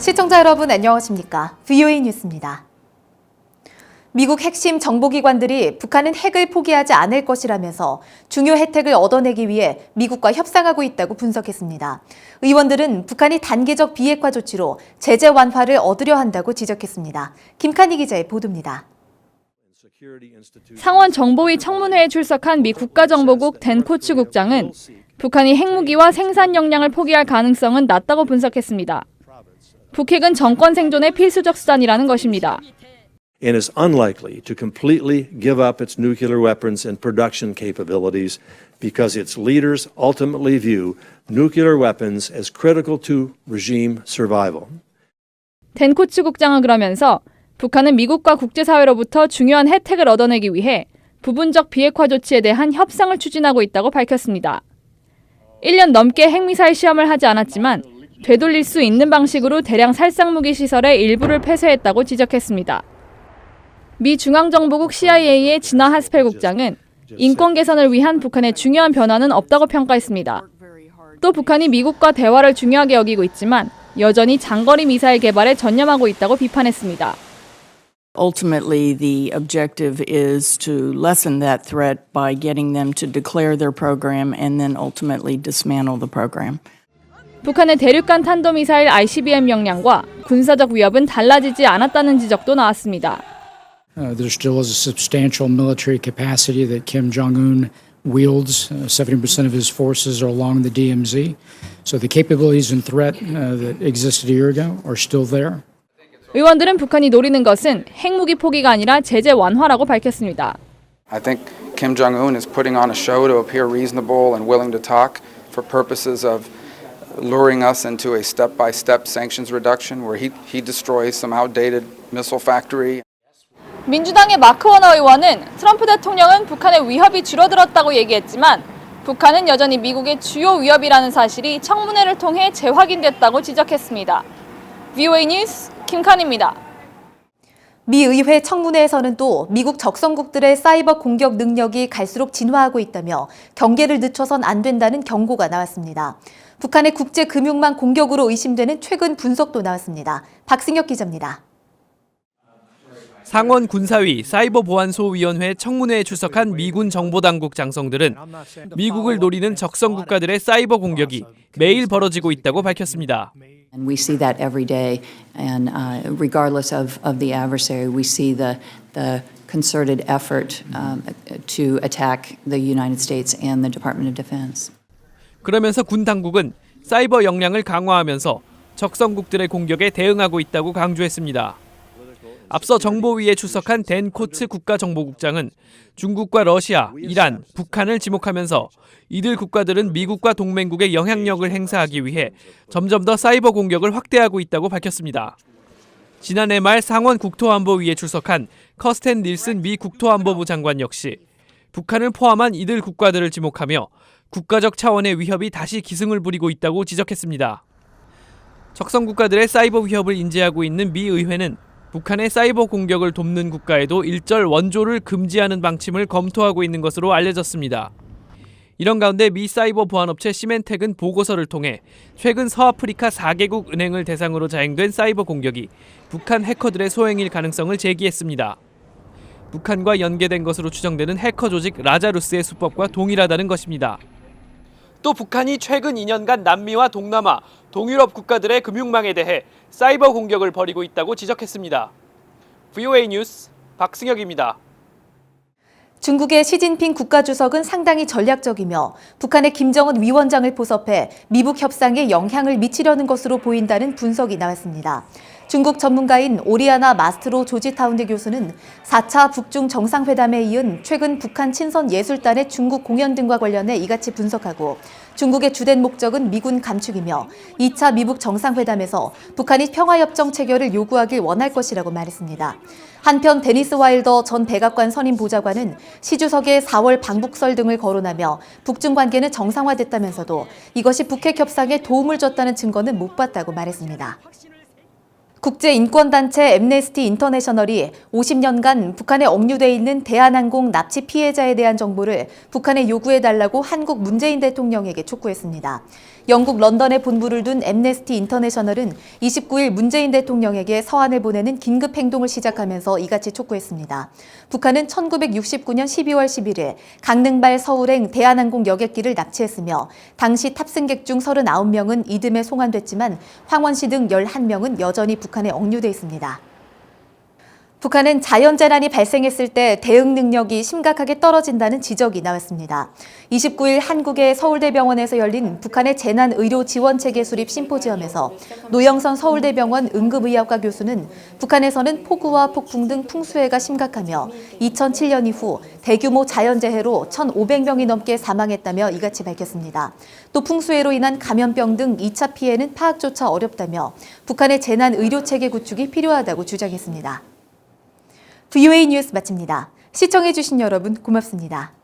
시청자 여러분 안녕하십니까? VOA 뉴스입니다. 미국 핵심 정보기관들이 북한은 핵을 포기하지 않을 것이라면서 중요 혜택을 얻어내기 위해 미국과 협상하고 있다고 분석했습니다. 의원들은 북한이 단계적 비핵화 조치로 제재 완화를 얻으려 한다고 지적했습니다. 김칸희 기자의 보도입니다. 상원 정보위 청문회에 출석한 미 국가정보국 댄 코츠 국장은 북한이 핵무기와 생산 역량을 포기할 가능성은 낮다고 분석했습니다. 북핵은 정권 생존의 필수적 수단이라는 것입니다. And is unlikely to completely give up its nuclear weapons and production capabilities because its leaders ultimately view nuclear weapons as critical to regime survival. 댄 코츠 국장은 그러면서 북한은 미국과 국제사회로부터 중요한 혜택을 얻어내기 위해 부분적 비핵화 조치에 대한 협상을 추진하고 있다고 밝혔습니다. 1년 넘게 핵미사일 시험을 하지 않았지만 되돌릴 수 있는 방식으로 대량 살상무기 시설의 일부를 폐쇄했다고 지적했습니다. 미 중앙정보국 CIA의 진화 하스펠 국장은 인권 개선을 위한 북한의 중요한 변화는 없다고 평가했습니다. 또 북한이 미국과 대화를 중요하게 여기고 있지만 여전히 장거리 미사일 개발에 전념하고 있다고 비판했습니다. Ultimately, the objective is to lessen that threat by getting them to declare their program and then ultimately dismantle the program. 북한의 대륙간 탄도미사일 ICBM 역량과 군사적 위협은 달라지지 않았다는 지적도 나왔습니다. There still is a substantial military capacity that Kim Jong-un wields. 70% of his forces are along the DMZ. So the capabilities and threat that existed a year ago are still there. 의원들은 북한이 노리는 것은 핵무기 포기가 아니라 제재 완화라고 밝혔습니다. I think Kim Jong-un is putting on a show to appear reasonable and willing to talk for purposes of luring us into a step-by-step sanctions reduction where he destroys some outdated missile factory. 민주당의 마크 워너 의원은 트럼프 대통령은 북한의 위협이 줄어들었다고 얘기했지만 북한은 여전히 미국의 주요 위협이라는 사실이 청문회를 통해 재확인됐다고 지적했습니다. VOA 뉴스 김칸희입니다. 미 의회 청문회에서는 또 미국 적성국들의 사이버 공격 능력이 갈수록 진화하고 있다며 경계를 늦춰선 안 된다는 경고가 나왔습니다. 북한의 국제금융망 공격으로 의심되는 최근 분석도 나왔습니다. 박승혁 기자입니다. 상원 군사위 사이버보안소위원회 청문회에 출석한 미군 정보당국 장성들은 미국을 노리는 적성 국가들의 사이버 공격이 매일 벌어지고 있다고 밝혔습니다. And we see that every day, and regardless of the adversary, we see the concerted effort to attack the United States and the Department of Defense. 그러면서 군 당국은 사이버 역량을 강화하면서 적성국들의 공격에 대응하고 있다고 강조했습니다. 앞서 정보위에 출석한 댄 코츠 국가정보국장은 중국과 러시아, 이란, 북한을 지목하면서 이들 국가들은 미국과 동맹국의 영향력을 행사하기 위해 점점 더 사이버 공격을 확대하고 있다고 밝혔습니다. 지난해 말 상원 국토안보위에 출석한 커스텐 닐슨 미 국토안보부 장관 역시 북한을 포함한 이들 국가들을 지목하며 국가적 차원의 위협이 다시 기승을 부리고 있다고 지적했습니다. 적성 국가들의 사이버 위협을 인지하고 있는 미 의회는 북한의 사이버 공격을 돕는 국가에도 일절 원조를 금지하는 방침을 검토하고 있는 것으로 알려졌습니다. 이런 가운데 미 사이버 보안업체 시멘텍은 보고서를 통해 최근 서아프리카 4개국 은행을 대상으로 자행된 사이버 공격이 북한 해커들의 소행일 가능성을 제기했습니다. 북한과 연계된 것으로 추정되는 해커 조직 라자루스의 수법과 동일하다는 것입니다. 또 북한이 최근 2년간 남미와 동남아, 동유럽 국가들의 금융망에 대해 사이버 공격을 벌이고 있다고 지적했습니다. VOA 뉴스 박승혁입니다. 중국의 시진핑 국가주석은 상당히 전략적이며 북한의 김정은 위원장을 포섭해 미북 협상에 영향을 미치려는 것으로 보인다는 분석이 나왔습니다. 중국 전문가인 오리아나 마스트로 조지타운대 교수는 4차 북중 정상회담에 이은 최근 북한 친선 예술단의 중국 공연 등과 관련해 이같이 분석하고 중국의 주된 목적은 미군 감축이며 2차 미북 정상회담에서 북한이 평화협정 체결을 요구하길 원할 것이라고 말했습니다. 한편 데니스 와일더 전 백악관 선임 보좌관은 시 주석의 4월 방북설 등을 거론하며 북중 관계는 정상화됐다면서도 이것이 북핵 협상에 도움을 줬다는 증거는 못 봤다고 말했습니다. 국제인권단체 앰네스티 인터내셔널이 50년간 북한에 억류돼 있는 대한항공 납치 피해자에 대한 정보를 북한에 요구해달라고 한국 문재인 대통령에게 촉구했습니다. 영국 런던에 본부를 둔 앰네스티 인터내셔널은 29일 문재인 대통령에게 서한을 보내는 긴급 행동을 시작하면서 이같이 촉구했습니다. 북한은 1969년 12월 11일 강릉발 서울행 대한항공 여객기를 납치했으며 당시 탑승객 중 39명은 이듬해 송환됐지만 황원씨 등 11명은 여전히 북한에 억류돼 있습니다. 북한은 자연재난이 발생했을 때 대응 능력이 심각하게 떨어진다는 지적이 나왔습니다. 29일 한국의 서울대병원에서 열린 북한의 재난의료지원체계 수립 심포지엄에서 노영선 서울대병원 응급의학과 교수는 북한에서는 폭우와 폭풍 등 풍수해가 심각하며 2007년 이후 대규모 자연재해로 1,500명이 넘게 사망했다며 이같이 밝혔습니다. 또 풍수해로 인한 감염병 등 2차 피해는 파악조차 어렵다며 북한의 재난의료체계 구축이 필요하다고 주장했습니다. VOA 뉴스 마칩니다. 시청해주신 여러분 고맙습니다.